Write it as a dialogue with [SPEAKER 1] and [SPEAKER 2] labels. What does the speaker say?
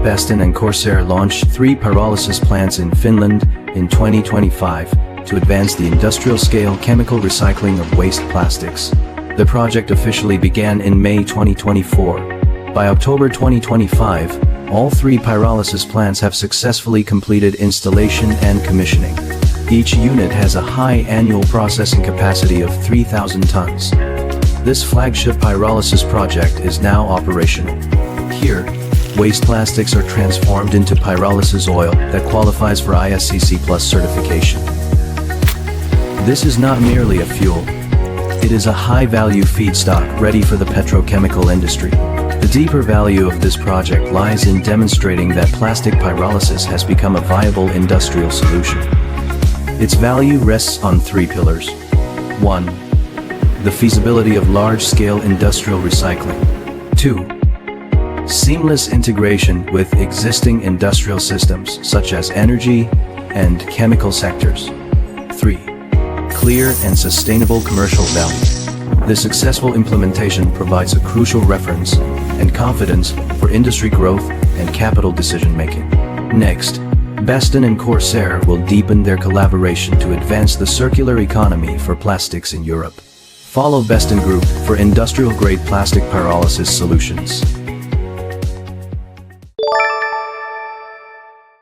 [SPEAKER 1] Beston and Corsair launched 3 pyrolysis plants in Finland in 2025 to advance the industrial-scale chemical recycling of waste plastics. The project officially began in May 2024. By October 2025, all 3 pyrolysis plants have successfully completed installation and commissioning. Each unit has a high annual processing capacity of 3,000 tons. This flagship pyrolysis project is now operational. Here, waste plastics are transformed into pyrolysis oil that qualifies for ISCC PLUS certification. This is not merely a fuel. It is a high-value feedstock ready for the petrochemical industry. The deeper value of this project lies in demonstrating that plastic pyrolysis has become a viable industrial solution. Its value rests on 3 pillars. 1. The feasibility of large-scale industrial recycling. 2. Seamless integration with existing industrial systems such as energy and chemical sectors. 3. Clear and sustainable commercial value. The successful implementation provides a crucial reference and confidence for industry growth and capital decision-making. Next, Beston and Corsair will deepen their collaboration to advance the circular economy for plastics in Europe. Follow Beston Group for industrial-grade plastic pyrolysis solutions.